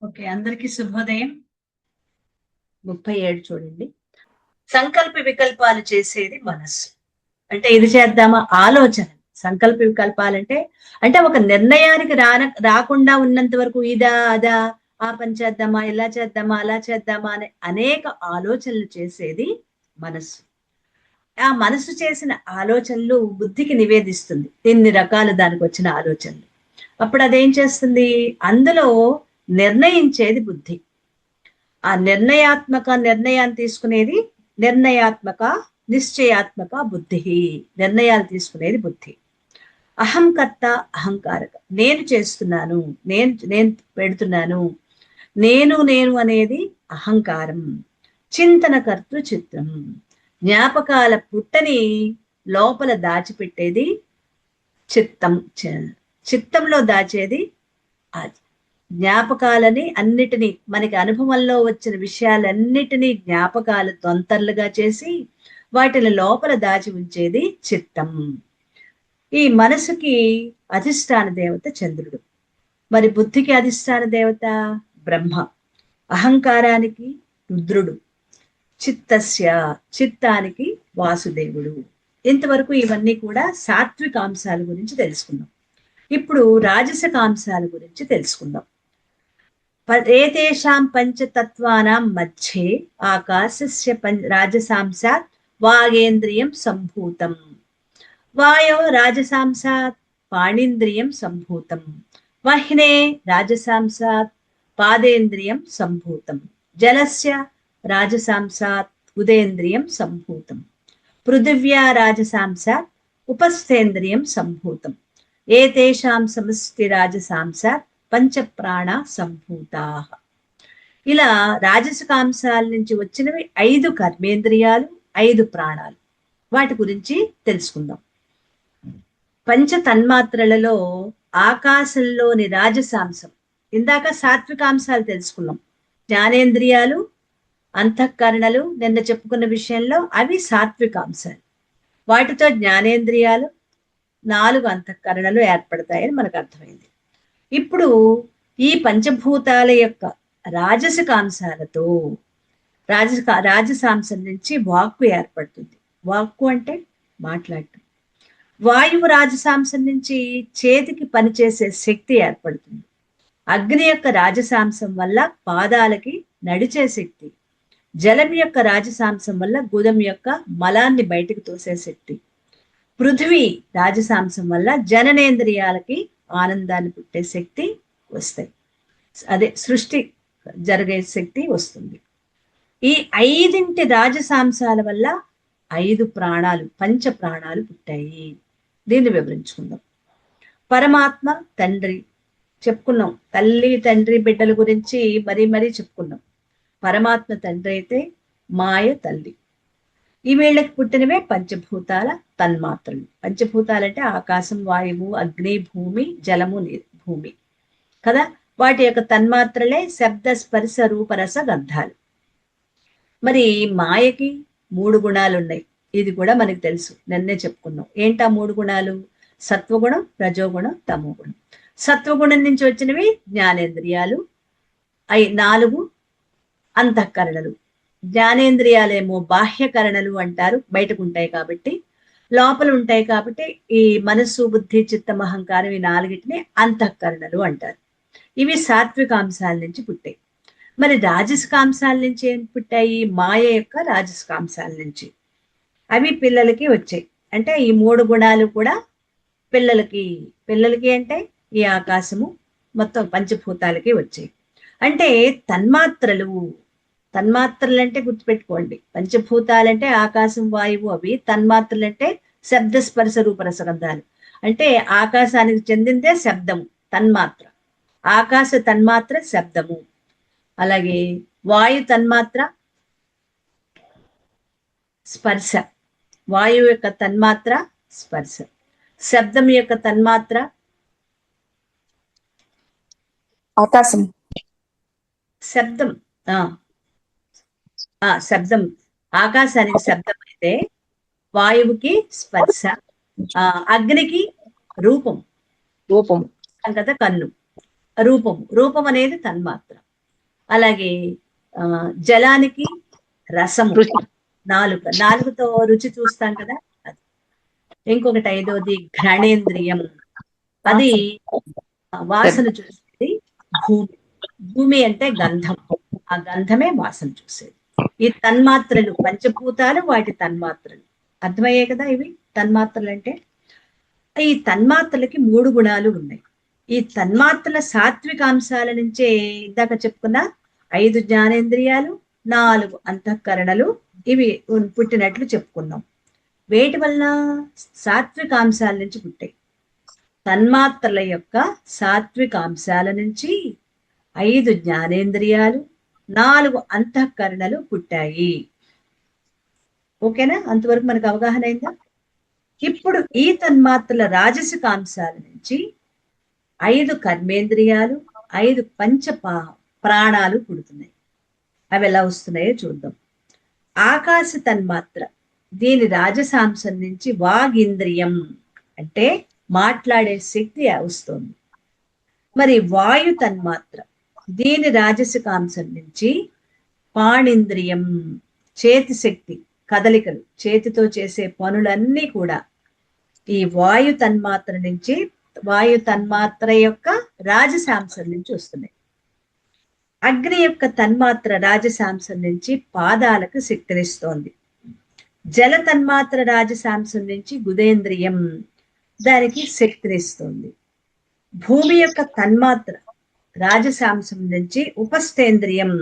Okay, అందరికి శుభోదయం. 37 చూడండి. సంకల్ప వికల్పాలు చేసేది మనస్సు. అంటే ఇది చేద్దామా ఆలోచన. సంకల్ప వికల్పాలంటే అంటే ఒక నిర్ణయానికి రాకుండా ఉన్నంత వరకు ఇదా అదా, ఆ పని చేద్దామా, ఇలా చేద్దామా, అలా చేద్దామా అనే అనేక ఆలోచనలు చేసేది మనస్సు. ఆ మనసు చేసిన ఆలోచనలు బుద్ధికి నివేదిస్తుంది ఎన్ని రకాలు దానికి వచ్చిన ఆలోచనలు. అప్పుడు అదేం చేస్తుంది, అందులో నిర్ణయించేది బుద్ధి. ఆ నిర్ణయాన్ని తీసుకునేది నిర్ణయాత్మక నిశ్చయాత్మక బుద్ధి. నిర్ణయాలు తీసుకునేది బుద్ధి. అహంకర్త అహంకారక, నేను చేస్తున్నాను, నేను నేను పెడుతున్నాను, నేను నేను అనేది అహంకారం. చింతనకర్తృ చిత్తం, జ్ఞాపకాల పుట్టని లోపల దాచిపెట్టేది చిత్తం. చిత్తంలో దాచేది అది. జ్ఞాపకాలని అన్నిటినీ, మనకి అనుభవంలో వచ్చిన విషయాలన్నిటినీ జ్ఞాపకాలు తొంతర్లుగా చేసి వాటిని లోపల దాచి ఉంచేది చిత్తం. ఈ మనసుకి అధిష్టాన దేవత చంద్రుడు, మరి బుద్ధికి అధిష్టాన దేవత బ్రహ్మ, అహంకారానికి రుద్రుడు, చిత్తస్య చిత్తానికి వాసుదేవుడు. ఇంతవరకు ఇవన్నీ కూడా సాత్విక అంశాల గురించి తెలుసుకున్నాం. ఇప్పుడు రాజసిక అంశాల గురించి తెలుసుకుందాం. ఏతేషాం పంచతత్వానాం మధ్యే ఆకాశస్య రాజసాంశాత్ వాగేంద్రియం సంభూతం. వాయో రాజసాంశాత్ పాణింద్రియం సంభూతం. వహ్నే రాజసాంశాత్ పాదేంద్రియం సంభూతం. జలస్య రాజసాంశాత్ ఉదేంద్రియం సంభూతం. పృథివ్యా రాజసాంశాత్ ఉపస్థేంద్రియం సంభూతం. ఏతేషాం సమష్టి రాజసాంశాత్ పంచప్రాణ సంభూతా. ఇలా రాజసికాంశాల నుంచి వచ్చినవి 5 కర్మేంద్రియాలు, 5 ప్రాణాలు. వాటి గురించి తెలుసుకుందాం. పంచ తన్మాత్రలలో ఆకాశంలోని రాజసాంశం, ఇందాక సాత్వికాంశాలు తెలుసుకున్నాం. జ్ఞానేంద్రియాలు, అంతఃకరణలు నిన్న చెప్పుకున్న విషయంలో అవి సాత్వికాంశాలు. వాటితో జ్ఞానేంద్రియాలు 4 అంతఃకరణలు ఏర్పడతాయని మనకు అర్థమైంది. ఇప్పుడు ఈ పంచభూతాల యొక్క రాజసికాంశాలతో రాజసాంశం నుంచి వాక్కు ఏర్పడుతుంది. వాక్కు అంటే మాట్లాడటం. వాయువు రాజసాంశం నుంచి చేతికి పనిచేసే శక్తి ఏర్పడుతుంది. అగ్ని యొక్క రాజసాంశం వల్ల పాదాలకి నడిచే శక్తి. జలం యొక్క రాజసాంశం వల్ల గుదం యొక్క మలాన్ని బయటకు తోసే శక్తి. పృథ్వీ రాజసాంశం వల్ల జననేంద్రియాలకి ఆనందాన్ని పుట్టే శక్తి వస్తాయి. అదే సృష్టి జరిగే శక్తి వస్తుంది. ఈ 5 రాజసాంశాల వల్ల 5 ప్రాణాలు, పంచ ప్రాణాలు పుట్టాయి. దీన్ని వివరించుకుందాం. పరమాత్మ తండ్రి చెప్పుకున్నాం. తల్లి తండ్రి బిడ్డల గురించి మరీ చెప్పుకున్నాం. పరమాత్మ తండ్రి అయితే మాయ తల్లి. ఈ వీళ్ళకి పుట్టినవే పంచభూతాల తన్మాత్రలు. పంచభూతాలంటే ఆకాశం, వాయువు, అగ్ని, భూమి, జలము, నీరు, భూమి కదా. వాటి యొక్క తన్మాత్రలే శబ్ద స్పర్శ రూపరస గంధాలు. మరి మాయకి 3 గుణాలు ఉన్నాయి. ఇది కూడా మనకి తెలుసు, నిన్నే చెప్పుకున్నాం. ఏంటా 3 గుణాలు? సత్వగుణం, రజోగుణం, తమోగుణం. సత్వగుణం నుంచి వచ్చినవి జ్ఞానేంద్రియాలు, 4 అంతఃకరణలు. జ్ఞానేంద్రియాలేమో బాహ్యకరణలు అంటారు, బయటకు ఉంటాయి కాబట్టి. లోపల ఉంటాయి కాబట్టి ఈ మనస్సు, బుద్ధి, చిత్తం, అహంకారం, ఈ 4టిని అంతఃకరణలు అంటారు. ఇవి సాత్వికాంశాల నుంచి పుట్టాయి. మరి రాజసికాంశాల నుంచి ఏం పుట్టాయి? మాయ యొక్క రాజసికాంశాల నుంచి. అవి పిల్లలకి వచ్చాయి. అంటే ఈ 3 గుణాలు కూడా పిల్లలకి అంటే ఈ ఆకాశము మొత్తం పంచభూతాలకి వచ్చాయి. అంటే తన్మాత్రలు అంటే గుర్తుపెట్టుకోండి, పంచభూతాలంటే ఆకాశం, వాయువు. అవి తన్మాత్రలంటే శబ్ద స్పర్శ రూపరసగంధాలు. అంటే ఆకాశానికి చెందిందే శబ్దము, తన్మాత్ర. ఆకాశ తన్మాత్ర శబ్దము. అలాగే వాయు తన్మాత్ర స్పర్శ. వాయువు యొక్క తన్మాత్ర స్పర్శ. శబ్దం యొక్క తన్మాత్ర ఆకాశం. శబ్దం శబ్దం. ఆకాశానికి శబ్దం అయితే వాయువుకి స్పర్శ, అగ్నికి రూపం కదా, కన్ను. రూపం అనేది తన్మాత్ర. అలాగే జలానికి రసము, నాలుగుతో రుచి చూస్తాం కదా అది. ఇంకొకటి ఐదోది ఘ్రాణేంద్రియం, అది వాసన చూసేది. భూమి అంటే గంధం, ఆ గంధమే వాసన చూసేది. ఈ తన్మాత్రలు పంచభూతాలు, వాటి తన్మాత్రలు అర్థమయ్యాయి కదా. ఇవి తన్మాత్రలు అంటే, ఈ తన్మాత్రలకి 3 గుణాలు ఉన్నాయి. ఈ తన్మాత్రల సాత్వికాంశాల నుంచే ఇందాక చెప్పుకున్న 5 జ్ఞానేంద్రియాలు, 4 అంతఃకరణలు ఇవి పుట్టినట్లు చెప్పుకున్నాం. వేటి వలన? సాత్వికాంశాల నుంచి పుట్టాయి. తన్మాత్రల యొక్క సాత్వికాంశాల నుంచి 5 జ్ఞానేంద్రియాలు, 4 అంతఃకరణలు పుట్టాయి. ఓకేనా? అంతవరకు మనకు అవగాహన అయిందా? ఇప్పుడు ఈ తన్మాత్రల రాజసికాంశాల నుంచి 5 కర్మేంద్రియాలు, 5 పంచ ప్రాణాలు పుడుతున్నాయి. అవి ఎలా వస్తున్నాయో చూద్దాం. ఆకాశ తన్మాత్ర, దీని రాజసాంశం నుంచి వాగింద్రియం అంటే మాట్లాడే శక్తి వస్తుంది. మరి వాయు తన్మాత్ర, దీని రాజసికాంశం నుంచి పాణింద్రియం, చేతి శక్తి, కదలికలు, చేతితో చేసే పనులన్నీ కూడా ఈ వాయు తన్మాత్ర నుంచి, వాయు తన్మాత్ర యొక్క రాజసాంశం నుంచి వస్తున్నాయి. అగ్ని యొక్క తన్మాత్ర రాజసాంశం నుంచి పాదాలకు శక్తినిస్తోంది. జల తన్మాత్ర రాజసాంశం నుంచి గుదేంద్రియం, దానికి శక్తినిస్తుంది. భూమి యొక్క తన్మాత్ర రాజసాంశం నుంచి ఉపస్థేంద్రియం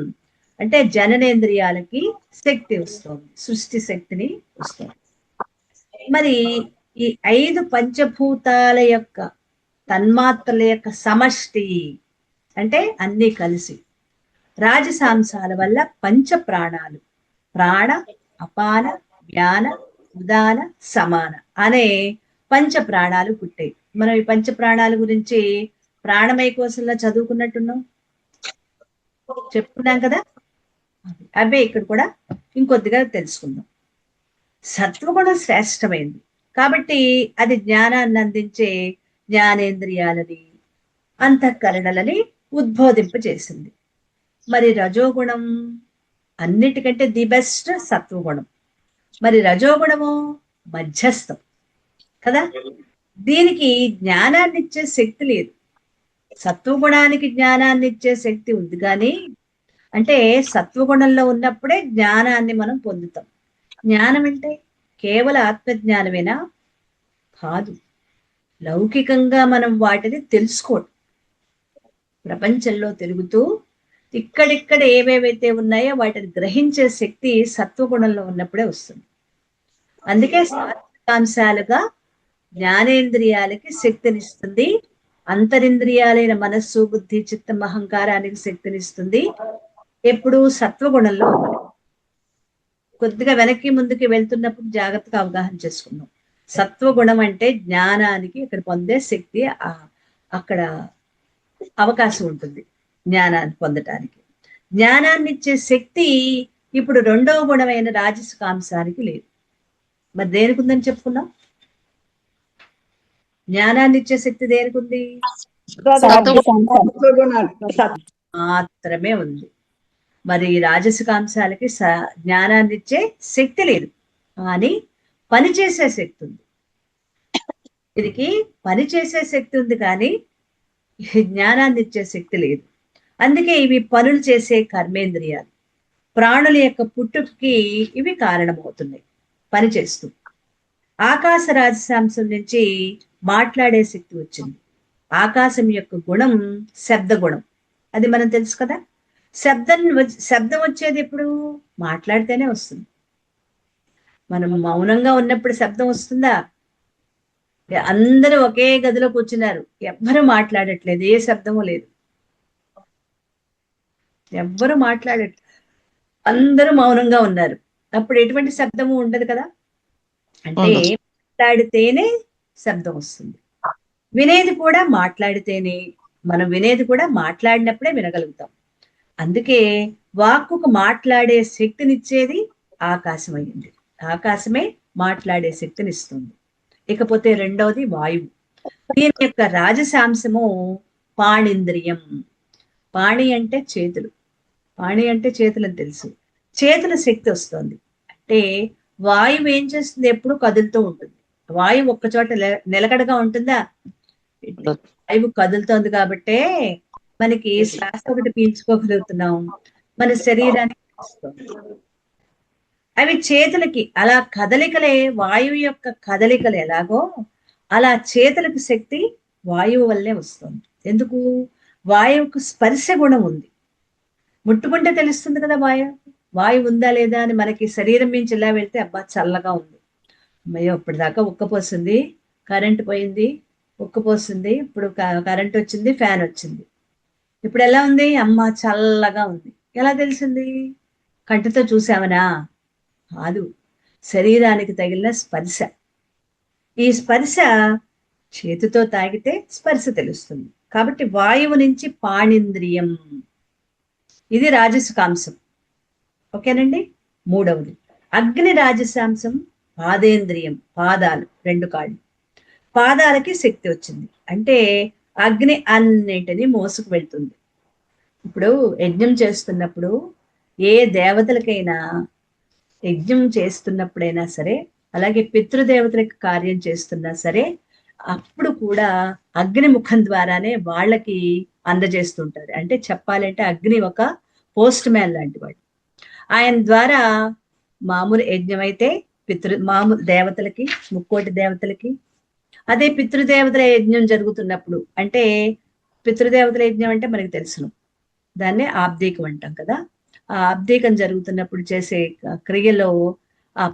అంటే జననేంద్రియాలకి శక్తి వస్తుంది, సృష్టి శక్తిని వస్తుంది. మరి ఈ 5 పంచభూతాల యొక్క తన్మాత్రల యొక్క సమష్టి అంటే అన్నీ కలిసి రాజసాంశాల వల్ల పంచ ప్రాణాలు, ప్రాణ, అపాన, వ్యాన, ఉదాన, సమాన అనే పంచ ప్రాణాలు పుట్టాయి. మనం ఈ పంచ ప్రాణాల గురించి ప్రాణమయ కోశంలో చదువుకున్నట్టున్నాం, చెప్పుకున్నాం కదా. అవే ఇక్కడ కూడా ఇంకొద్దిగా తెలుసుకుందాం. సత్వగుణం శ్రేష్టమైంది కాబట్టి అది జ్ఞానాన్ని అందించే జ్ఞానేంద్రియాలని, అంతఃకరణలని ఉద్బోధింపజేసింది. మరి రజోగుణం అన్నిటికంటే ది బెస్ట్ సత్వగుణం. మరి రజోగుణము మధ్యస్థం కదా, దీనికి జ్ఞానాన్ని ఇచ్చే శక్తి లేదు. సత్వగుణానికి జ్ఞానాన్ని ఇచ్చే శక్తి ఉంది, కానీ అంటే సత్వగుణంలో ఉన్నప్పుడే జ్ఞానాన్ని మనం పొందుతాం. జ్ఞానం అంటే కేవల ఆత్మజ్ఞానమేనా? కాదు. లౌకికంగా మనం వాటిని తెలుసుకోవడం, ప్రపంచంలో తిరుగుతూ ఇక్కడిక్కడ ఏవేవైతే ఉన్నాయో వాటిని గ్రహించే శక్తి సత్వగుణంలో ఉన్నప్పుడే వస్తుంది. అందుకే సాత్వికాంశాలుగా జ్ఞానేంద్రియాలకి శక్తినిస్తుంది, అంతరింద్రియాలైన మనస్సు, బుద్ధి, చిత్తం, అహంకారానికి శక్తినిస్తుంది. ఎప్పుడు సత్వగుణంలో ఉన్నది. కొద్దిగా వెనక్కి ముందుకి వెళ్తున్నప్పుడు జాగ్రత్తగా అవగాహన చేసుకున్నాం. సత్వగుణం అంటే జ్ఞానానికి ఇక్కడ పొందే శక్తి, అక్కడ అవకాశం ఉంటుంది జ్ఞానాన్ని పొందటానికి. జ్ఞానాన్ని ఇచ్చే శక్తి ఇప్పుడు 2వ గుణమైన రాజసికాంశానికి లేదు. మరి దేనికి ఉందని చెప్పుకున్నాం? జ్ఞానాన్ని ఇచ్చే శక్తి దేనికి ఉంది? మాత్రమే ఉంది. మరి రాజసికాంశాలకి జ్ఞానాన్ని ఇచ్చే శక్తి లేదు, కానీ పనిచేసే శక్తి ఉంది. దీనికి పనిచేసే శక్తి ఉంది కానీ జ్ఞానాన్ని ఇచ్చే శక్తి లేదు. అందుకే ఇవి పనులు చేసే కర్మేంద్రియాలు. ప్రాణుల యొక్క పుట్టుకకి ఇవి కారణమవుతున్నాయి పనిచేస్తూ. ఆకాశ రాజసాంశం నుంచి మాట్లాడే శక్తి వచ్చింది. ఆకాశం యొక్క గుణం శబ్ద గుణం, అది మనం తెలుసు కదా. శబ్దం వచ్చేది ఎప్పుడు? మాట్లాడితేనే వస్తుంది. మనం మౌనంగా ఉన్నప్పుడు శబ్దం వస్తుందా? అందరూ ఒకే గదిలో కూర్చున్నారు, ఎవ్వరూ మాట్లాడట్లేదు, ఏ శబ్దము లేదు, ఎవ్వరూ మాట్లాడట్లేదు, అందరూ మౌనంగా ఉన్నారు. అప్పుడు ఎటువంటి శబ్దము ఉండదు కదా. అంటే మాట్లాడితేనే శబ్దం వస్తుంది. వినేది కూడా మాట్లాడితేనే, మనం వినేది కూడా మాట్లాడినప్పుడే వినగలుగుతాం. అందుకే వాక్కుకు మాట్లాడే శక్తినిచ్చేది ఆకాశం అయింది. ఆకాశమే మాట్లాడే శక్తినిస్తుంది. ఇకపోతే 2వది వాయువు. దీని యొక్క రాజసాంశము పాణింద్రియం. పాణి అంటే చేతులు, పాణి అంటే చేతులని తెలుసు. చేతుల శక్తి వస్తుంది అంటే వాయువు ఏం చేస్తుంది, ఎప్పుడు కదులుతూ ఉంటుంది. వాయువు ఒక్క చోట నిలకడగా ఉంటుందా? వాయువు కదులుతోంది కాబట్టే మనకి శ్వాస ఒకటి పీల్చుకోగలుగుతున్నాం, మన శరీరానికి వస్తుంది. అవి చేతులకి అలా కదలికలే, వాయువు యొక్క కదలికలు ఎలాగో అలా చేతులకు శక్తి వాయువు వల్లే వస్తుంది. ఎందుకు? వాయువుకు స్పర్శ గుణం ఉంది. ముట్టుకుంటే తెలుస్తుంది కదా వాయువు ఉందా లేదా అని. మనకి శరీరం నుంచి ఇలా వెళ్తే అబ్బా చల్లగా ఉంది, అయ్యో ఇప్పటిదాకా ఉక్కపోసింది, కరెంట్ పోయింది, ఉక్కపోసింది, ఇప్పుడు కరెంట్ వచ్చింది, ఫ్యాన్ వచ్చింది, ఇప్పుడు ఎలా ఉంది, అమ్మ చల్లగా ఉంది. ఎలా తెలిసింది? కంటితో చూసామనా? కాదు, శరీరానికి తగిలిన స్పర్శ. ఈ స్పర్శ చేతితో తాగితే స్పర్శ తెలుస్తుంది. కాబట్టి వాయువు నుంచి పాణింద్రియం, ఇది రాజసికాంశం. ఓకేనండి. మూడవది అగ్ని రాజసాంశం, పాదేంద్రియం, పాదాలు, 2 కాళ్ళు. పాదాలకి శక్తి వచ్చింది అంటే అగ్ని అన్నిటినీ మోసుకు వెళ్తుంది. ఇప్పుడు యజ్ఞం చేస్తున్నప్పుడు, ఏ దేవతలకైనా యజ్ఞం చేస్తున్నప్పుడైనా సరే, అలాగే పితృదేవతలకు కార్యం చేస్తున్నా సరే, అప్పుడు కూడా అగ్ని ముఖం ద్వారానే వాళ్ళకి అందజేస్తుంటారు. అంటే చెప్పాలంటే అగ్ని ఒక పోస్ట్ మ్యాన్ లాంటి వాడు. ఆయన ద్వారా మామూలు యజ్ఞం అయితే మామూలు దేవతలకి, ముక్కోటి దేవతలకి, అదే పితృదేవతల యజ్ఞం జరుగుతున్నప్పుడు, అంటే పితృదేవతల యజ్ఞం అంటే మనకి తెలుసును, దాన్నే ఆబ్దీకం అంటాం కదా. ఆ ఆబ్దీకం జరుగుతున్నప్పుడు చేసే క్రియలో ఆ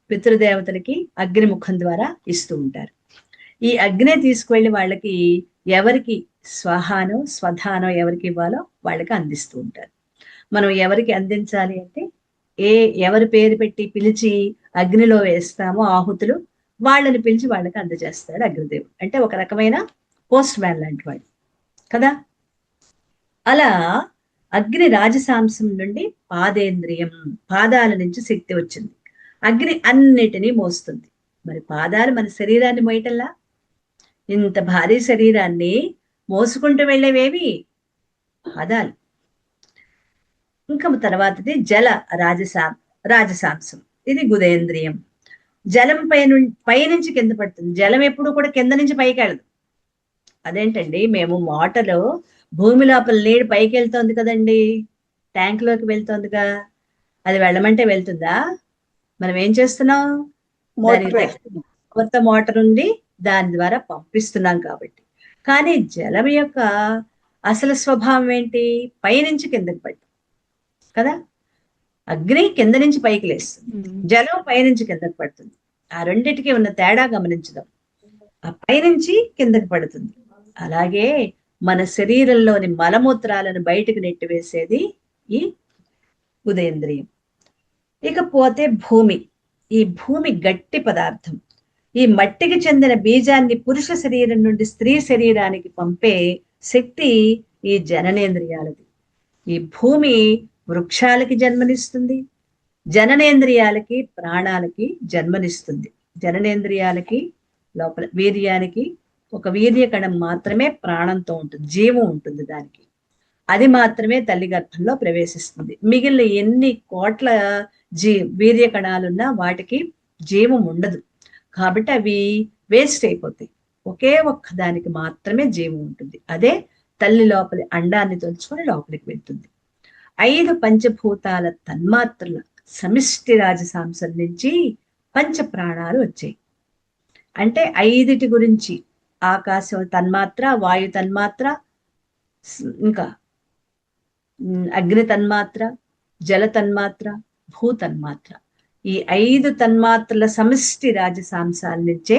పితృదేవతలకి అగ్నిముఖం ద్వారా ఇస్తూ ఉంటారు. ఈ అగ్నే తీసుకువెళ్ళి వాళ్ళకి ఎవరికి స్వహానో స్వధానో ఎవరికి ఇవ్వాలో వాళ్ళకి అందిస్తూ ఉంటారు. మనం ఎవరికి అందించాలి అంటే, ఎవరి పేరు పెట్టి పిలిచి అగ్నిలో వేస్తామో ఆహుతులు, వాళ్ళని పిలిచి వాళ్ళకి అందజేస్తాడు అగ్నిదేవుడు. అంటే ఒక రకమైన పోస్ట్ మ్యాన్ లాంటి వాడు కదా. అలా అగ్ని రాజసాంశం నుండి పాదేంద్రియం, పాదాల నుంచి శక్తి వచ్చింది. అగ్ని అన్నిటినీ మోస్తుంది. మరి పాదాలు మన శరీరాన్ని మోయటల్లా, ఇంత భారీ శరీరాన్ని మోసుకుంటూ వెళ్ళేవేవి పాదాలు. ఇంకా తర్వాతది జల రాజసాంశం, ఇది గుదేంద్రియం. జలం పైనుంచి కింద పడుతుంది. జలం ఎప్పుడు కూడా కింద నుంచి పైకి వెళ్ళదు. అదేంటండి, మేము మోటార్లో భూమి లోపల నీరు పైకి వెళ్తోంది కదండి, ట్యాంక్ లోకి వెళ్తోందిగా, అది వెళ్ళమంటే వెళ్తుందా? మనం ఏం చేస్తున్నాం, కొత్త మోటార్ ఉంది, దాని ద్వారా పంపిస్తున్నాం కాబట్టి. కానీ జలం యొక్క అసలు స్వభావం ఏంటి? పైనుంచి కిందకి పడి కదా. అగ్ని కింద నుంచి పైకి లేస్తుంది, జలం పైనుంచి కిందకి పడుతుంది. ఆ రెండిటికి ఉన్న తేడా గమనించదాం. ఆ పైనుంచి కిందకి పడుతుంది. అలాగే మన శరీరంలోని మలమూత్రాలను బయటకు నెట్టివేసేది ఈ ఉదయేంద్రియం. ఇకపోతే భూమి. ఈ భూమి గట్టి పదార్థం. ఈ మట్టికి చెందిన బీజాన్ని పురుష శరీరం నుండి స్త్రీ శరీరానికి పంపే శక్తి ఈ జననేంద్రియాలది. ఈ భూమి వృక్షాలకి జన్మనిస్తుంది, జననేంద్రియాలకి, ప్రాణాలకి జన్మనిస్తుంది. జననేంద్రియాలకి లోపల వీర్యానికి ఒక వీర్య కణం మాత్రమే ప్రాణంతో ఉంటుంది, జీవం ఉంటుంది దానికి. అది మాత్రమే తల్లి గర్భంలో ప్రవేశిస్తుంది. మిగిలిన ఎన్ని కోట్ల వీర్య కణాలున్నా వాటికి జీవం ఉండదు. కాబట్టి అవి వేస్ట్ అయిపోతాయి. ఒకే ఒక్క దానికి మాత్రమే జీవం ఉంటుంది. అదే తల్లి లోపలి అండాన్ని తొలుచుకొని లోపలికి వెళ్తుంది. 5 పంచభూతాల తన్మాత్రల సమిష్టి రాజసాంశం నుంచి పంచ ప్రాణాలు వచ్చాయి. అంటే 5 గురించి, ఆకాశం తన్మాత్ర, వాయు తన్మాత్ర, ఇంకా అగ్ని తన్మాత్ర, జల తన్మాత్ర, భూ తన్మాత్ర, ఈ 5 తన్మాత్రల సమిష్టి రాజసాంశాల నుంచే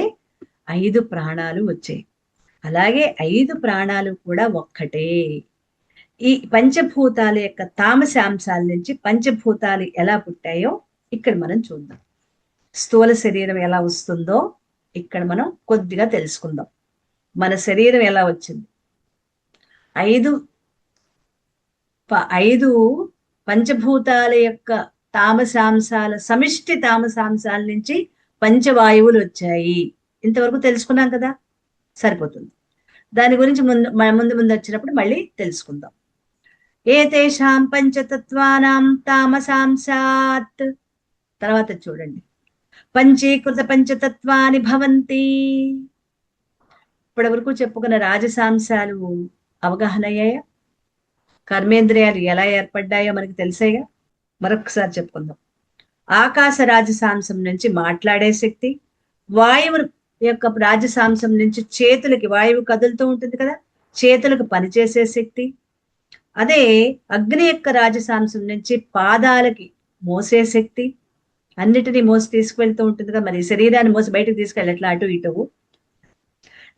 5 ప్రాణాలు వచ్చాయి. అలాగే 5 ప్రాణాలు కూడా ఒక్కటే. ఈ పంచభూతాల యొక్క తామసాంశాల నుంచి పంచభూతాలు ఎలా పుట్టాయో ఇక్కడ మనం చూద్దాం. స్థూల శరీరం ఎలా వస్తుందో ఇక్కడ మనం కొద్దిగా తెలుసుకుందాం. మన శరీరం ఎలా వచ్చింది? 5 పంచభూతాల యొక్క తామసాంశాల సమిష్టి తామసాంశాల నుంచి పంచవాయువులు వచ్చాయి. ఇంతవరకు తెలుసుకున్నాం కదా, సరిపోతుంది. దాని గురించి ముందు వచ్చినప్పుడు మళ్ళీ తెలుసుకుందాం. ఏతేషాం పంచతత్వానాం తామసాంసాత్. తర్వాత చూడండి, పంచీకృత పంచతత్వాని భవంతి. ఇప్పటి వరకు చెప్పుకున్న రాజసాంసాలు అవగాహన అయ్యాయా? కర్మేంద్రియాలు ఎలా ఏర్పడ్డాయో మనకి తెలిసాయిగా. మరొకసారి చెప్పుకుందాం. ఆకాశ రాజసాంసం నుంచి మాట్లాడే శక్తి, వాయువు యొక్క రాజసాంసం నుంచి చేతులకి, వాయువు కదులుతూ ఉంటుంది కదా, చేతులకు పనిచేసే శక్తి. అదే అగ్ని యొక్క రాజసాంసం నుంచి పాదాలకి మోసే శక్తి, అన్నిటినీ మోసి తీసుకువెళ్తూ ఉంటుంది కదా, మరి శరీరాన్ని మోసి బయటకు తీసుకెళ్ళట్లా అటు ఇటు.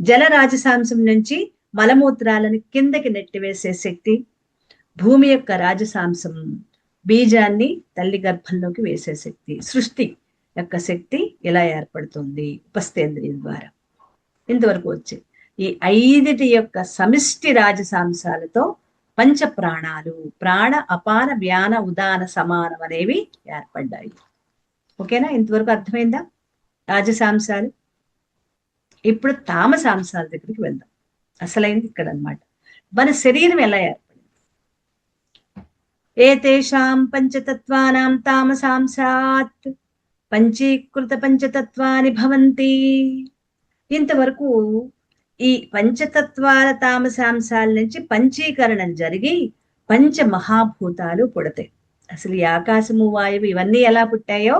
జల రాజసాంసం నుంచి మలమూత్రాలను కిందకి నెట్టివేసే శక్తి. భూమి యొక్క రాజసాంసం బీజాన్ని తల్లి గర్భంలోకి వేసే శక్తి. సృష్టి యొక్క శక్తి ఇలా ఏర్పడుతుంది ఉపస్థేంద్రియం ద్వారా. ఇంతవరకు వచ్చే ఈ 5 యొక్క సమిష్టి రాజసాంశాలతో పంచ ప్రాణాలు, ప్రాణ అపాన వ్యాన ఉదాన సమానం అనేవి ఏర్పడ్డాయి. ఓకేనా? ఇంతవరకు అర్థమైందా రాజసాంశాలు? ఇప్పుడు తామసాంశాల దగ్గరికి వెళ్దాం. అసలైంది ఇక్కడ అన్నమాట. మన శరీరం ఎలా ఏర్పడింది? ఏతేషాం పంచతత్వానాం తామసాంసాత్ పంచీకృత పంచతత్వాని భవంతి. ఇంతవరకు ఈ పంచతత్వాల తామసాంశాల నుంచి పంచీకరణం జరిగి పంచ మహాభూతాలు పుడతాయి. అసలు ఈ ఆకాశము, వాయువు ఇవన్నీ ఎలా పుట్టాయో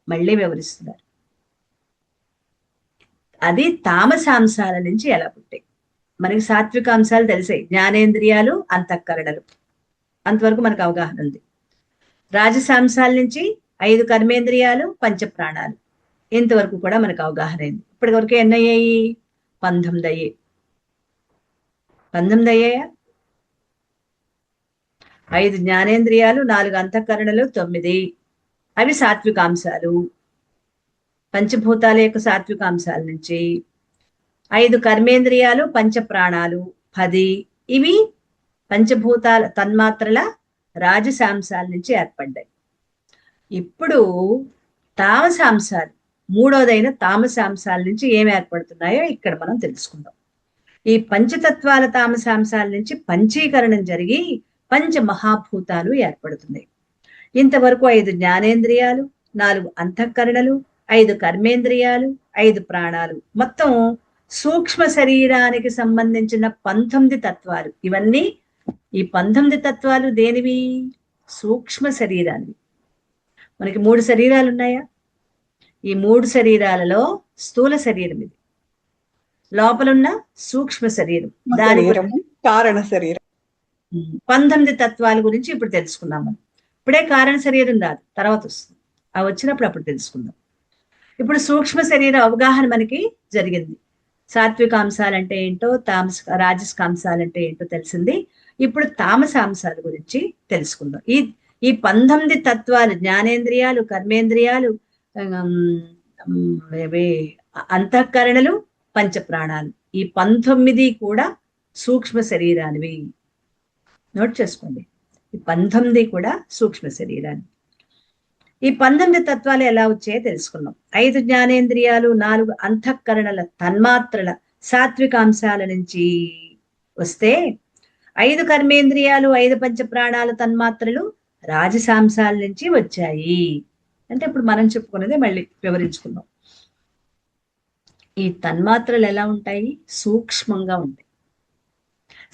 మళ్ళీ వివరిస్తున్నారు. అది తామసాంశాల నుంచి ఎలా పుట్టాయి. మనకి సాత్విక అంశాలు తెలిసాయి, జ్ఞానేంద్రియాలు, అంతఃకరణలు, అంతవరకు మనకు అవగాహన ఉంది. రాజసాంశాల నుంచి 5 కర్మేంద్రియాలు, పంచప్రాణాలు, ఇంతవరకు కూడా మనకు అవగాహన అయింది. ఇప్పటి వరకు ఎన్నయ్యాయి? 19 అయ్యాయి. 19 అయ్యాయా? 5 జ్ఞానేంద్రియాలు, 4 అంతఃకరణలు, 9 అవి సాత్వికాంశాలు. పంచభూతాల యొక్క సాత్వికాంశాల నుంచి 5 కర్మేంద్రియాలు, పంచప్రాణాలు 10 ఇవి పంచభూతాల తన్మాత్రల రాజసాంశాల నుంచి ఏర్పడ్డాయి. ఇప్పుడు తామసాంశాలు, మూడోదైన తామసాంశాల నుంచి ఏం ఏర్పడుతున్నాయో ఇక్కడ మనం తెలుసుకుందాం. ఈ పంచతత్వాల తామసాంశాల నుంచి పంచీకరణం జరిగి పంచ మహాభూతాలు ఏర్పడుతున్నాయి. ఇంతవరకు 5 జ్ఞానేంద్రియాలు, 4 అంతఃకరణలు, 5 కర్మేంద్రియాలు, 5 ప్రాణాలు, మొత్తం సూక్ష్మ శరీరానికి సంబంధించిన 19 తత్వాలు. ఇవన్నీ ఈ 19 తత్వాలు దేనివి? సూక్ష్మ శరీరానివి. మనకి 3 శరీరాలు ఉన్నాయా? ఈ 3 శరీరాలలో స్థూల శరీరం ఇది, లోపలున్న సూక్ష్మ శరీరం, దాని కారణ శరీరం. 19 తత్వాల గురించి ఇప్పుడు తెలుసుకున్నాం మనం. ఇప్పుడే కారణ శరీరం రాదు, తర్వాత వస్తుంది. అవి వచ్చినప్పుడు అప్పుడు తెలుసుకుందాం. ఇప్పుడు సూక్ష్మ శరీర అవగాహన మనకి జరిగింది. సాత్వికాంశాలు అంటే ఏంటో, రాజసికాంశాలు అంటే ఏంటో తెలిసింది. ఇప్పుడు తామసాంశాల గురించి తెలుసుకుందాం. ఈ 19 తత్వాలు, జ్ఞానేంద్రియాలు, కర్మేంద్రియాలు, అంతఃకరణలు, పంచప్రాణాలు, ఈ 19 కూడా సూక్ష్మ శరీరానివి. నోట్ చేసుకోండి, ఈ 19 కూడా సూక్ష్మ శరీరాన్ని. ఈ 19 తత్వాలు ఎలా వచ్చాయో తెలుసుకున్నాం. 5 జ్ఞానేంద్రియాలు, 4 అంతఃకరణల తన్మాత్రల సాత్వికాంశాల నుంచి వస్తే, 5 కర్మేంద్రియాలు, 5 పంచప్రాణాల తన్మాత్రలు రాజసాంశాల నుంచి వచ్చాయి. అంటే ఇప్పుడు మనం చెప్పుకున్నదే మళ్ళీ వివరించుకుందాం. ఈ తన్మాత్రలు ఎలా ఉంటాయి? సూక్ష్మంగా ఉంటాయి.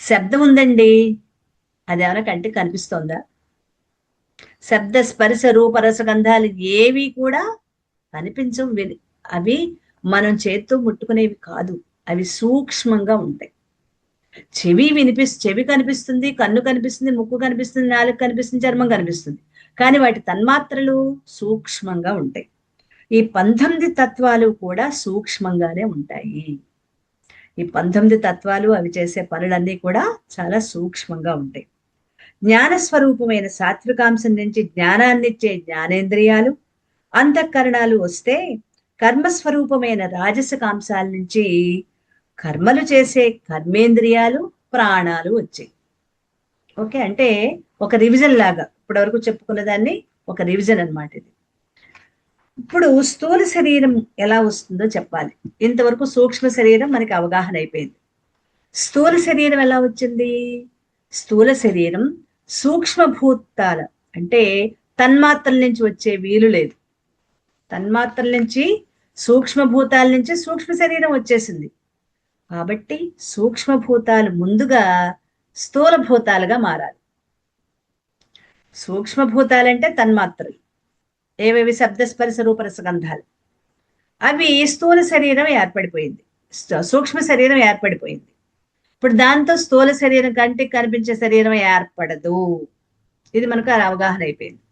శబ్దం ఉందండి, అది ఏమైనా కంటికి కనిపిస్తోందా? శబ్ద స్పర్శ రూప రసగంధాలు ఏవి కూడా కనిపించవు. అవి మనం చేత్తో ముట్టుకునేవి కాదు, అవి సూక్ష్మంగా ఉంటాయి. చెవి కనిపిస్తుంది, కన్ను కనిపిస్తుంది, ముక్కు కనిపిస్తుంది, నాలుగు కనిపిస్తుంది, చర్మం కనిపిస్తుంది, కానీ వాటి తన్మాత్రలు సూక్ష్మంగా ఉంటాయి. ఈ 19 తత్వాలు కూడా సూక్ష్మంగానే ఉంటాయి. ఈ 19 తత్వాలు అవి చేసే పనులన్నీ కూడా చాలా సూక్ష్మంగా ఉంటాయి. జ్ఞానస్వరూపమైన సాత్వికాంశం నుంచి జ్ఞానాన్నిచ్చే జ్ఞానేంద్రియాలు, అంతఃకరణాలు వస్తే, కర్మస్వరూపమైన రాజసికాంశాల నుంచి కర్మలు చేసే కర్మేంద్రియాలు, ప్రాణాలు వచ్చాయి. ఓకే, అంటే ఒక రివిజన్ లాగా ఇప్పటి వరకు చెప్పుకున్న దాన్ని ఒక రివిజన్ అన్నమాట ఇది. ఇప్పుడు స్థూల శరీరం ఎలా వస్తుందో చెప్పాలి. ఇంతవరకు సూక్ష్మ శరీరం మనకి అవగాహన అయిపోయింది. స్థూల శరీరం ఎలా వచ్చింది? స్థూల శరీరం సూక్ష్మభూతాల అంటే తన్మాత్రల నుంచి వచ్చే వీలు లేదు. తన్మాత్రల నుంచి సూక్ష్మభూతాల నుంచి సూక్ష్మ శరీరం వచ్చేసింది. కాబట్టి సూక్ష్మభూతాలు ముందుగా స్థూల భూతాలుగా మారాలి. సూక్ష్మభూతాలంటే తన్మాత్రలు, ఏవేవి శబ్దస్పర్శ రూపరసగంధాలు. అవి స్థూల శరీరం ఏర్పడిపోయింది, సూక్ష్మ శరీరం ఏర్పడిపోయింది. ఇప్పుడు దాంతో స్థూల శరీరం, కంటికి కనిపించే శరీరం ఏర్పడదు. ఇది మనకు అవగాహన అయిపోయింది.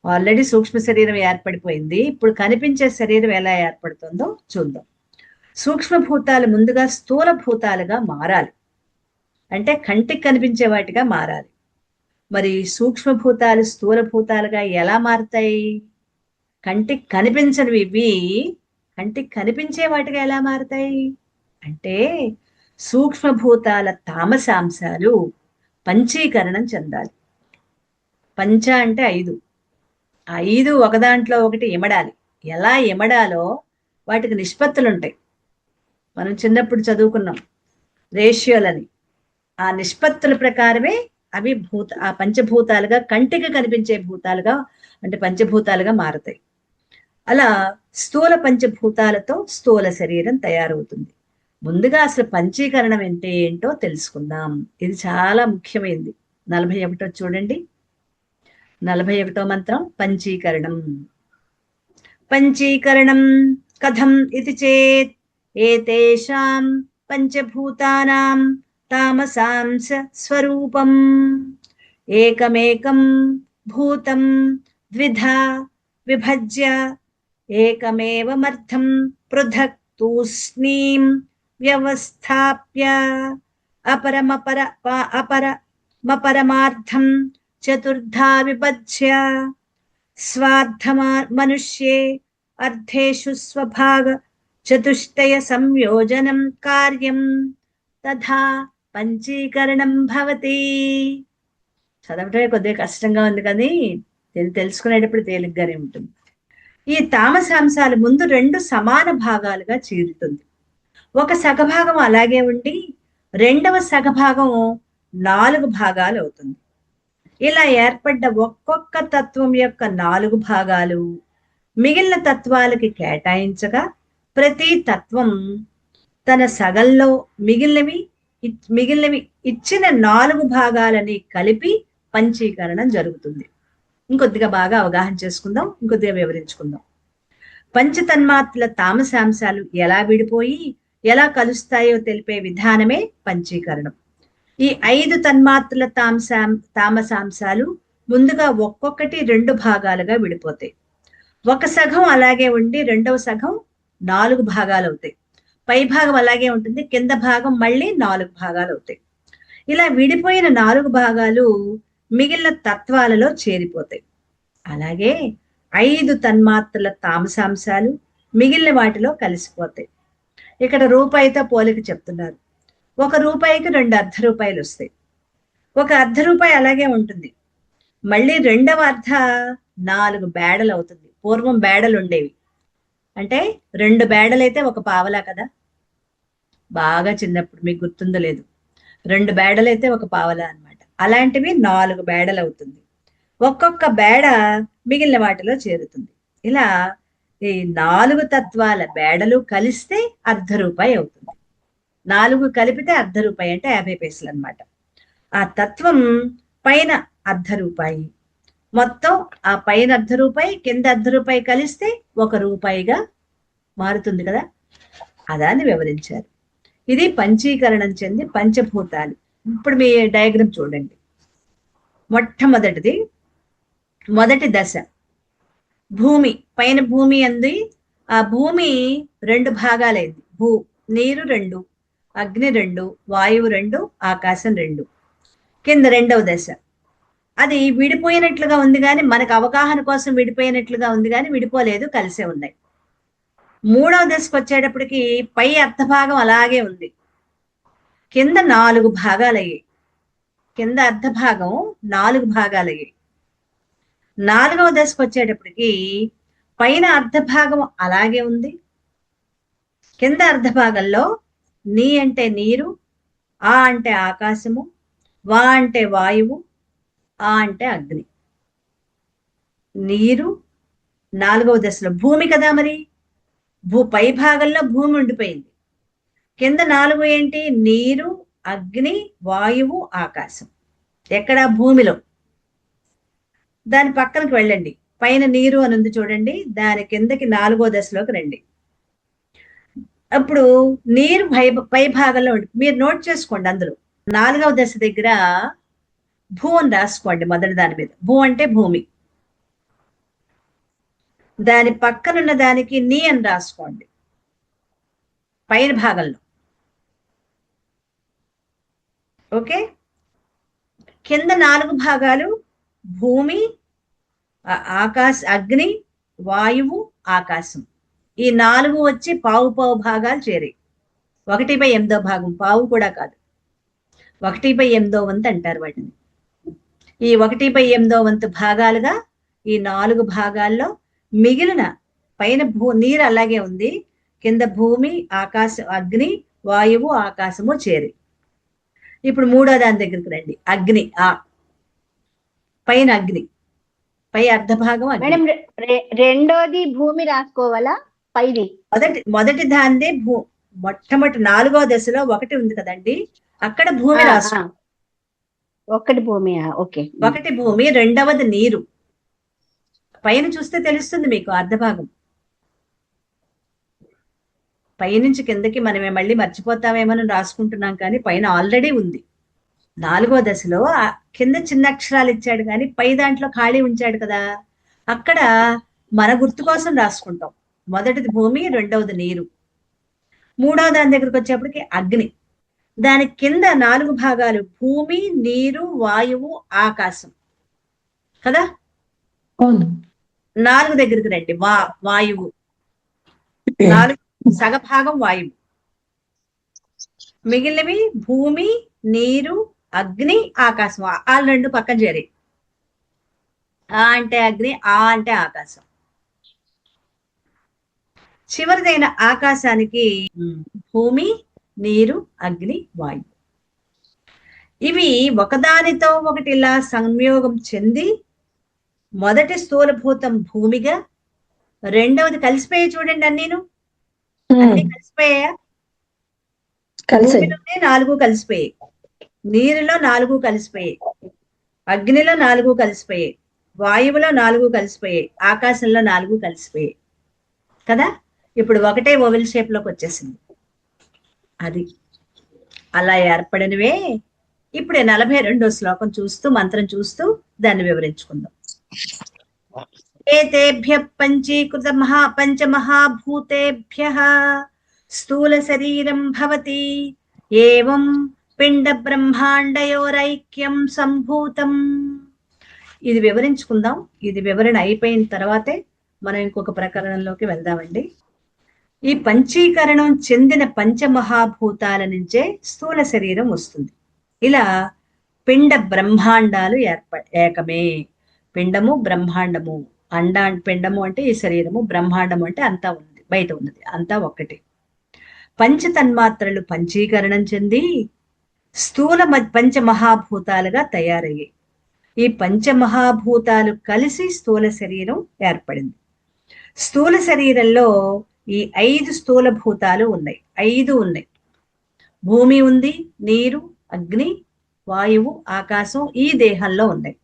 ఆల్రెడీ సూక్ష్మ శరీరం ఏర్పడిపోయింది. ఇప్పుడు కనిపించే శరీరం ఎలా ఏర్పడుతుందో చూద్దాం. సూక్ష్మభూతాలు ముందుగా స్థూల భూతాలుగా మారాలి, అంటే కంటికి కనిపించే వాటిగా మారాలి. మరి సూక్ష్మభూతాలు స్థూల భూతాలుగా ఎలా మారుతాయి? కంటికి కనిపించనివి ఇవి కంటికి కనిపించే వాటిగా ఎలా మారుతాయి అంటే, సూక్ష్మభూతాల తామసాంశాలు పంచీకరణం చెందాలి. పంచ అంటే 5. ఆ 5 ఒకదాంట్లో ఒకటి ఇమడాలి. ఎలా ఇమడాలో వాటికి నిష్పత్తులు ఉంటాయి. మనం చిన్నప్పుడు చదువుకున్నాం రేషియోలని. ఆ నిష్పత్తుల ప్రకారమే అవి ఆ పంచభూతాలుగా, కంటికి కనిపించే భూతాలుగా అంటే పంచభూతాలుగా మారుతాయి. అలా స్థూల పంచభూతాలతో స్థూల శరీరం తయారవుతుంది. ముందుగా అసలు పంచీకరణం అంటే ఏంటో తెలుసుకుందాం. ఇది చాలా ముఖ్యమైనది. 41 చూడండి. 41 మంత్రం పంచీకరణం. పంచీకరణం కథం ఇది చేత్ ఏతేషాం పంచభూతానాం తామసాంశ స్వరూపం ఏకమేకం భూతం ద్విధా విభజ్య ఏకమేవమర్థం పృథక్ తూష్ణీం వ్యవస్థాప్య అపరమపరమార్థం చతుర్ధా విభజ్య స్వార్థమా మనుష్యే అర్థేషు స్వభాగ చతుష్టయ సంయోజనం కార్యం తథా పంచీకరణం భవతి. చదవటమే కొద్దిగా కష్టంగా ఉంది, కానీ తెలుసుకునేటప్పుడు తేలిగ్గానే ఉంటుంది. ఈ తామసాంశాలు ముందు 2 సమాన భాగాలుగా చీరుతుంది. ఒక సగభాగం అలాగే ఉండి రెండవ సగభాగం 4 భాగాలు అవుతుంది. ఇలా ఏర్పడ్డ ఒక్కొక్క తత్వం యొక్క 4 భాగాలు మిగిలిన తత్వాలకి కేటాయించగా ప్రతి తత్వం తన సగంలో మిగిలినవి ఇచ్చిన 4 భాగాలని కలిపి పంచీకరణం జరుగుతుంది. ఇంకొద్దిగా బాగా అవగాహన చేసుకుందాం, ఇంకొద్దిగా వివరించుకుందాం. పంచతన్మాత్రల తామసాంశాలు ఎలా విడిపోయి ఎలా కలుస్తాయో తెలిపే విధానమే పంచీకరణం. ఈ 5 తన్మాత్రల తామసాంశాలు ముందుగా ఒక్కొక్కటి 2 భాగాలుగా విడిపోతాయి. ఒక సగం అలాగే ఉండి రెండవ సగం 4 భాగాలు అవుతాయి. పై భాగం అలాగే ఉంటుంది, కింద భాగం మళ్ళీ 4 భాగాలు అవుతాయి. ఇలా విడిపోయిన 4 భాగాలు మిగిలిన తత్వాలలో చేరిపోతాయి. అలాగే 5 తన్మాత్రల తామసాంశాలు మిగిలిన వాటిలో కలిసిపోతాయి. ఇక్కడ రూపాయితో పోలిక చెప్తున్నారు. 1 రూపాయికి 2 అర్ధ రూపాయలు వస్తాయి. 1 అర్ధ రూపాయి అలాగే ఉంటుంది, మళ్ళీ రెండవ అర్ధ 4 బేడలు అవుతుంది. పూర్వం బేడలు ఉండేవి, అంటే 2 బేడలైతే 1 పావలా కదా. బాగా చిన్నప్పుడు మీకు గుర్తుందో లేదు, 2 బేడలైతే 1 పావలా అన్నమాట. అలాంటివి 4 బేడలు అవుతుంది. ఒక్కొక్క బేడ మిగిలిన వాటిలో చేరుతుంది. ఇలా ఈ 4 తత్వాల బేడలు కలిస్తే అర్ధ రూపాయి అవుతుంది. 4 కలిపితే అర్ధ రూపాయి అంటే 50 పైసలు అనమాట. ఆ తత్వం పైన అర్ధ రూపాయి, మొత్తం ఆ పైన అర్ధ రూపాయి కింద అర్ధ రూపాయి కలిస్తే 1 రూపాయిగా మారుతుంది కదా. అదాన్ని వివరించారు. ఇది పంచీకరణం చెంది పంచభూతాలు. ఇప్పుడు మీ డయాగ్రామ్ చూడండి. మొదటి దశ భూమి. పైన భూమి అంది. ఆ భూమి 2 భాగాలైంది. నీరు 2, అగ్ని 2, వాయువు 2, ఆకాశం 2. కింద రెండవ దశ అది విడిపోయినట్లుగా ఉంది, కానీ మనకు అవగాహన కోసం విడిపోయినట్లుగా ఉంది, కానీ విడిపోలేదు, కలిసే ఉన్నాయి. మూడవ దశకు వచ్చేటప్పటికి పై అర్ధభాగం అలాగే ఉంది, కింద 4 భాగాలయ్యాయి. కింద అర్ధభాగం 4 భాగాలయ్యాయి. 4వ దశకు వచ్చేటప్పటికి పైన అర్ధభాగం అలాగే ఉంది, కింద అర్ధభాగంలో నీ అంటే నీరు, ఆ అంటే ఆకాశము, వా అంటే వాయువు, ఆ అంటే అగ్ని. నీరు 4వ దశలో భూమి కదా మరి, పై భాగంలో భూమి ఉండిపోయింది. కింద 4 ఏంటి? నీరు, అగ్ని, వాయువు, ఆకాశం. ఎక్కడ? భూమిలో. దాని పక్కనకి వెళ్ళండి, పైన నీరు అని ఉంది చూడండి, దాని కిందకి 4వ దశలోకి రండి. అప్పుడు నీరు పై భాగంలో ఉండి, మీరు నోట్ చేసుకోండి, అందులో 4వ దశ దగ్గర భూ అని రాసుకోండి. మొదటి దాని మీద భూ అంటే భూమి, దాని పక్కనున్న దానికి నీ అని రాసుకోండి పైన భాగంలో. ఓకే, కింద 4 భాగాలు భూమి, అగ్ని, వాయువు, ఆకాశం. ఈ 4 వచ్చి పావు భాగాలు చేరాయి. 1/8 భాగం, పావు కూడా కాదు, 1/8 వంతు అంటారు వాటిని. ఈ 1/8 వంతు భాగాలుగా ఈ 4 భాగాల్లో మిగిలిన పైన నీరు అలాగే ఉంది, కింద భూమి, ఆకాశం, అగ్ని, వాయువు, ఆకాశము చేరి. ఇప్పుడు 3వ దాని దగ్గరికి రండి. అగ్ని, పైన అగ్ని, పై అర్ధ భాగం మేడం. రెండోది భూమి రాసుకోవాలా? పైది మొదటి దాన్ని మొట్టమొదటి 4వ దశలో 1 ఉంది కదండి, అక్కడ భూమి రాసుకో. 1 భూమి. ఓకే, 1 భూమి, 2వది నీరు. పైన చూస్తే తెలుస్తుంది మీకు అర్ధభాగం. పైనుంచి కిందకి మనమే మళ్ళీ మర్చిపోతామేమని రాసుకుంటున్నాం, కానీ పైన ఆల్రెడీ ఉంది. 4వ దశలో కింద చిన్న అక్షరాలు ఇచ్చాడు, కానీ పై దాంట్లో ఖాళీ ఉంచాడు కదా, అక్కడ మన గుర్తు కోసం రాసుకుంటాం. మొదటిది భూమి, 2వది నీరు. 3వ దాని దగ్గరికి వచ్చేప్పటికి అగ్ని. దాని కింద 4 భాగాలు భూమి, నీరు, వాయువు, ఆకాశం కదా. 4 దగ్గరికి రండి. వాయువు 4 సగభాగం వాయువు, మిగిలినవి భూమి, నీరు, అగ్ని, ఆకాశం. ఆ 2 పక్కన చేరి. ఆ అంటే అగ్ని, ఆ అంటే ఆకాశం. చివరిదైన ఆకాశానికి భూమి, నీరు, అగ్ని, వాయువు. ఇవి ఒకదానితో ఒకటి ఇలా సంయోగం చెంది మొదటి స్థూలభూతం భూమిగా, 2వది కలిసిపోయి చూడండి. అన్ని కలిసిపోయా. భూమిలోనే 4 కలిసిపోయాయి, నీరులో 4 కలిసిపోయాయి, అగ్నిలో 4 కలిసిపోయాయి, వాయువులో 4 కలిసిపోయాయి, ఆకాశంలో 4 కలిసిపోయాయి కదా. ఇప్పుడు ఒకటే ఓవెల్ షేప్ లోకి వచ్చేసింది. అది అలా ఏర్పడినవే. ఇప్పుడు 42వ శ్లోకం చూస్తూ, మంత్రం చూస్తూ దాన్ని వివరించుకుందాం. ఏతేభ్య పంచీకృత పంచమహాభూతేభ్య స్థూల శరీరం భవతి ఏవం పిండ బ్రహ్మాండయోరైక్యం సంభూతం. ఇది వివరించుకుందాం. ఇది వివరణ అయిపోయిన తర్వాతే మనం ఇంకొక ప్రకరణంలోకి వెళ్దామండి. ఈ పంచీకరణం చెందిన పంచమహాభూతాల నుంచే స్థూల శరీరం వస్తుంది. ఇలా పిండ బ్రహ్మాండాలు ఏకమే. పిండము, బ్రహ్మాండము. పిండము అంటే ఈ శరీరము, బ్రహ్మాండము అంటే అంతా ఉంది, బయట ఉన్నది, అంతా ఒక్కటి. పంచతన్మాత్రలు పంచీకరణం చెంది స్థూల పంచమహాభూతాలుగా తయారయ్యాయి. ఈ పంచమహాభూతాలు కలిసి స్థూల శరీరం ఏర్పడింది. స్థూల శరీరంలో ఈ 5 స్థూల భూతాలు ఉన్నాయి. 5 ఉన్నాయి. భూమి ఉంది, నీరు, అగ్ని, వాయువు, ఆకాశం ఈ దేహంలో ఉన్నాయి.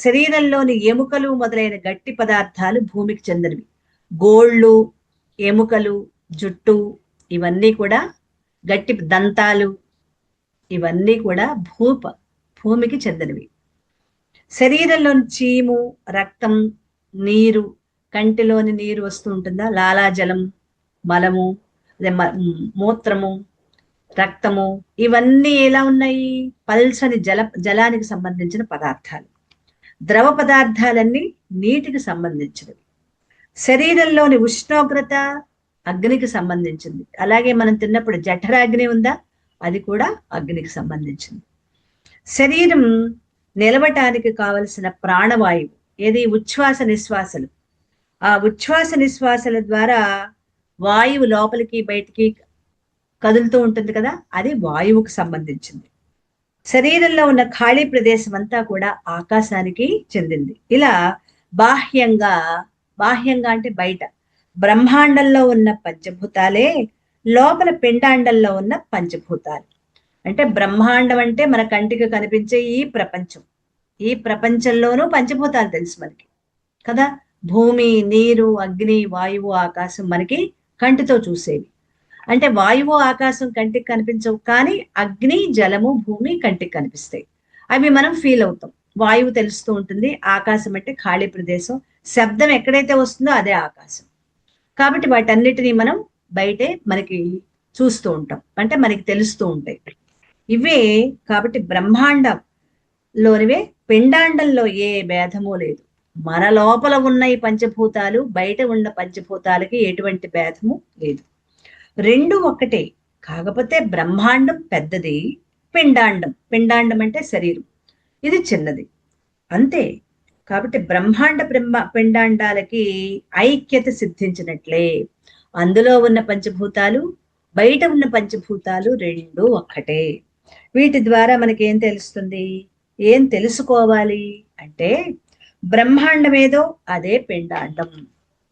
శరీరంలోని ఎముకలు మొదలైన గట్టి పదార్థాలు భూమికి చెందినవి. గోళ్ళు, ఎముకలు, జుట్టు ఇవన్నీ కూడా గట్టి దంతాలు, ఇవన్నీ కూడా భూమికి చెందినవి. శరీరంలోని చీము, రక్తం, నీరు, కంటిలోని నీరు వస్తూ ఉంటుందా, లాలాజలం, మలము, అదే మూత్రము, రక్తము, ఇవన్నీ ఎలా ఉన్నాయి? పల్సని జలానికి సంబంధించిన పదార్థాలు. ద్రవ పదార్థాలన్నీ నీటికి సంబంధించినవి. శరీరంలోని ఉష్ణోగ్రత అగ్నికి సంబంధించింది. అలాగే మనం తిన్నప్పుడు జఠరాగ్ని ఉందా, అది కూడా అగ్నికి సంబంధించింది. శరీరం నిలవటానికి కావలసిన ప్రాణవాయువు ఏది? ఉచ్ఛ్వాస నిశ్వాసలు. ఆ ఉచ్ఛ్వాస నిశ్వాసల ద్వారా వాయువు లోపలికి బయటికి కదులుతూ ఉంటుంది కదా, అది వాయువుకు సంబంధించింది. శరీరంలో ఉన్న ఖాళీ ప్రదేశం అంతా కూడా ఆకాశానికి చెందింది. ఇలా బాహ్యంగా, బాహ్యంగా అంటే బయట బ్రహ్మాండంలో ఉన్న పంచభూతాలే లోపల పిండాండంలో ఉన్న పంచభూతాలు. అంటే బ్రహ్మాండం అంటే మన కంటికి కనిపించే ఈ ప్రపంచం. ఈ ప్రపంచంలోనూ పంచభూతాలు తెలుసు మనకి కదా. భూమి, నీరు, అగ్ని, వాయువు, ఆకాశం మనకి కంటితో చూసేవి. అంటే వాయువు, ఆకాశం కంటికి కనిపించవు, కానీ అగ్ని, జలము, భూమి కంటికి కనిపిస్తాయి. అవి మనం ఫీల్ అవుతాం. వాయువు తెలుస్తూ ఉంటుంది. ఆకాశం అంటే ఖాళీ ప్రదేశం. శబ్దం ఎక్కడైతే వస్తుందో అదే ఆకాశం. కాబట్టి వాటన్నిటినీ మనం బయటే మనకి చూస్తూ ఉంటాం, అంటే మనకి తెలుస్తూ ఉంటాయి. ఇవే కాబట్టి బ్రహ్మాండంలోనివే. పిండాండంలో ఏ భేదము లేదు. మన లోపల ఉన్న ఈ పంచభూతాలు బయట ఉన్న పంచభూతాలకి ఎటువంటి భేదము లేదు. రెండు ఒకటే. కాకపోతే బ్రహ్మాండం పెద్దది, పిండాండం, పిండాండం అంటే శరీరం, ఇది చిన్నది, అంతే. కాబట్టి పిండాండాలకి ఐక్యత సిద్ధించినట్లే అందులో ఉన్న పంచభూతాలు బయట ఉన్న పంచభూతాలు రెండు ఒక్కటే. వీటి ద్వారా మనకి ఏం తెలుస్తుంది, ఏం తెలుసుకోవాలి అంటే బ్రహ్మాండం ఏదో అదే పిండాండం.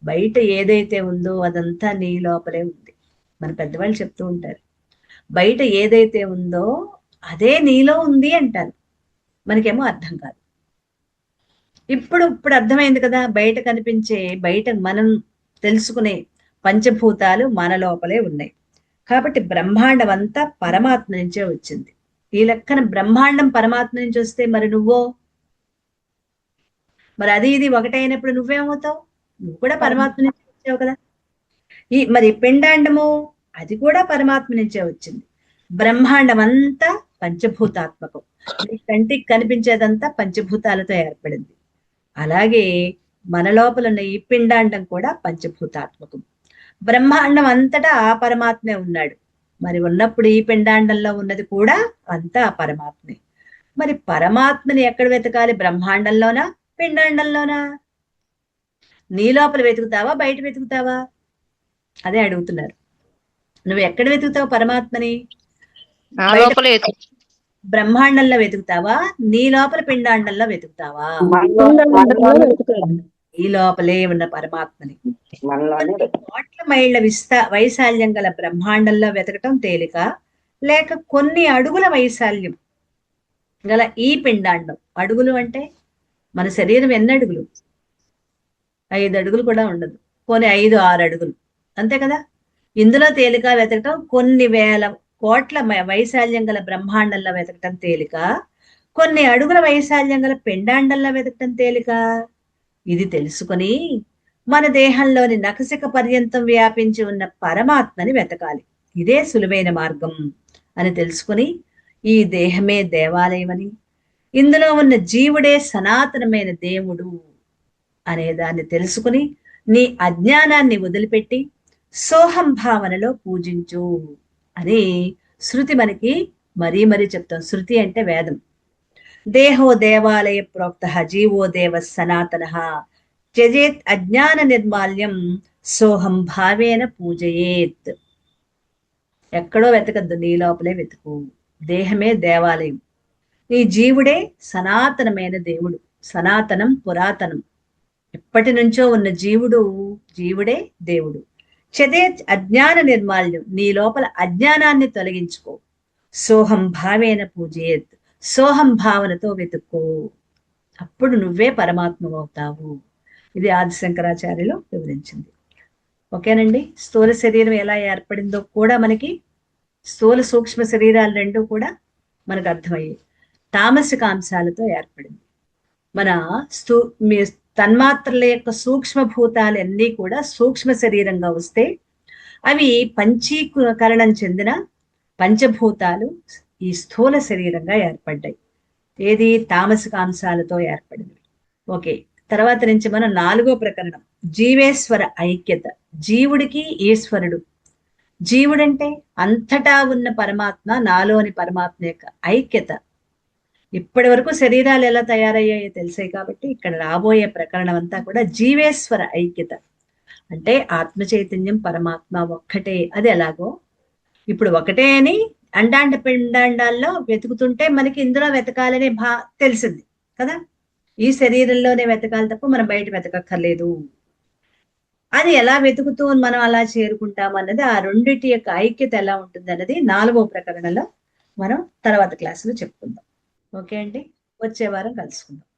బయట ఏదైతే ఉందో అదంతా నీ లోపలే ఉంది. మన పెద్దవాళ్ళు చెప్తూ ఉంటారు, బయట ఏదైతే ఉందో అదే నీలో ఉంది అంటారు. మనకేమో అర్థం కాదు. ఇప్పుడు అర్థమైంది కదా. బయట కనిపించే, బయట మనం తెలుసుకునే పంచభూతాలు మన లోపలే ఉన్నాయి. కాబట్టి బ్రహ్మాండం అంతా పరమాత్మ నుంచే వచ్చింది. ఈ లెక్కన బ్రహ్మాండం పరమాత్మ నుంచి వస్తే మరి మరి అది ఇది ఒకటైనప్పుడు నువ్వేమవుతావు? నువ్వు కూడా పరమాత్మ నుంచి వచ్చావు కదా. మరి పిండాండము అది కూడా పరమాత్మ నుంచే వచ్చింది. బ్రహ్మాండం అంతా పంచభూతాత్మకం. కంటికి కనిపించేదంతా పంచభూతాలతో ఏర్పడింది. అలాగే మన లోపల ఉన్న ఈ పిండాండం కూడా పంచభూతాత్మకం. బ్రహ్మాండం అంతటా ఆ పరమాత్మే ఉన్నాడు. మరి ఉన్నప్పుడు ఈ పిండాండంలో ఉన్నది కూడా అంతా పరమాత్మే. మరి పరమాత్మని ఎక్కడ వెతకాలి? బ్రహ్మాండంలోనా, పిండాండంలోనా? నీ లోపల వెతుకుతావా, బయట వెతుకుతావా? అదే అడుగుతున్నారు. నువ్వు ఎక్కడ వెతుకుతావు పరమాత్మని? బ్రహ్మాండంలో వెతుకుతావా, నీ లోపల పిండాండంలో వెతుకుతావా? ఈ లోపలే ఉన్న పరమాత్మని. కోట్ల మైళ్ళ వైశాల్యం గల బ్రహ్మాండంలో వెతకటం తేలిక, లేక కొన్ని అడుగుల వైశాల్యం గల ఈ పిండాండం. అడుగులు అంటే మన శరీరం ఎన్ని అడుగులు? 5 అడుగులు కూడా ఉండదు, పోనీ 5-6 అడుగులు, అంతే కదా. ఇందులో తేలిక వెతకటం, కొన్ని వేల కోట్ల వైశాల్యం గల బ్రహ్మాండంలో వెతకటం తేలిక, కొన్ని అడుగుల వైశాల్యం గల పిండాండంలో వెతకటం తేలిక. ఇది తెలుసుకొని మన దేహంలోని నఖశిఖ పర్యంతం వ్యాపించి ఉన్న పరమాత్మని వెతకాలి. ఇదే సులువైన మార్గం అని తెలుసుకుని, ఈ దేహమే దేవాలయమని, ఇందులో ఉన్న జీవుడే సనాతనమైన దేవుడు అనే దాన్ని తెలుసుకుని నీ అజ్ఞానాన్ని వదిలిపెట్టి సోహం భావనలో పూజించు అని శృతి మనకి మరీ మరీ చెప్తాం. శృతి అంటే వేదం. దేహో దేవాలయ ప్రోక్త జీవో దేవ సనాతన త్యజేత్ అజ్ఞాన నిర్మాల్యం సోహం భావేన పూజయేత్. ఎక్కడో వెతకద్దు, నీ లోపలే వెతుకు. దేహమే దేవాలయం. ఈ జీవుడే సనాతనమైన దేవుడు. సనాతనం, పురాతనం, ఎప్పటి నుంచో ఉన్న జీవుడే దేవుడు. చదేత్ అజ్ఞాన నిర్మాల్యం, నీ లోపల అజ్ఞానాన్ని తొలగించుకో. సోహం భావేన పూజయేత్, సోహం భావనతో వెతుక్కో. అప్పుడు నువ్వే పరమాత్మ అవుతావు. ఇది ఆదిశంకరాచార్యులు వివరించింది. ఓకేనండి. స్థూల శరీరం ఎలా ఏర్పడిందో కూడా మనకి, స్థూల సూక్ష్మ శరీరాలు రెండు కూడా మనకు అర్థమయ్యాయి. తామసిక అంశాలతో ఏర్పడింది. మన తన్మాత్రల యొక్క సూక్ష్మభూతాలన్నీ కూడా సూక్ష్మ శరీరంగా వస్తే అవి పంచీకరణం చెందిన పంచభూతాలు ఈ స్థూల శరీరంగా ఏర్పడ్డాయి. ఏది? తామసిక అంశాలతో ఏర్పడింది. ఓకే. తర్వాత నుంచి మనం 4వ ప్రకరణం, జీవేశ్వర ఐక్యత. జీవుడికి ఈశ్వరుడు. జీవుడంటే అంతటా ఉన్న పరమాత్మ, నాలోని పరమాత్మ యొక్క ఐక్యత. ఇప్పటి వరకు శరీరాలు ఎలా తయారయ్యాయో తెలిసాయి కాబట్టి ఇక్కడ రాబోయే ప్రకరణం అంతా కూడా జీవేశ్వర ఐక్యత. అంటే ఆత్మ చైతన్యం పరమాత్మ ఒక్కటే. అది ఎలాగో ఇప్పుడు ఒకటే అని అండాండ పిండాండాల్లో వెతుకుతుంటే మనకి ఇందులో వెతకాలనే తెలిసింది కదా. ఈ శరీరంలోనే వెతకాలి తప్ప మనం బయట వెతకక్కర్లేదు. అది ఎలా వెతుకుతూ మనం అలా చేరుకుంటాం అన్నది, ఆ రెండిటి యొక్క ఐక్యత ఎలా ఉంటుంది అన్నది 4వ ప్రకరణలో మనం తర్వాత క్లాసులో చెప్పుకుందాం. ఓకే అండి, వచ్చే వారం కలుసుకుందాం.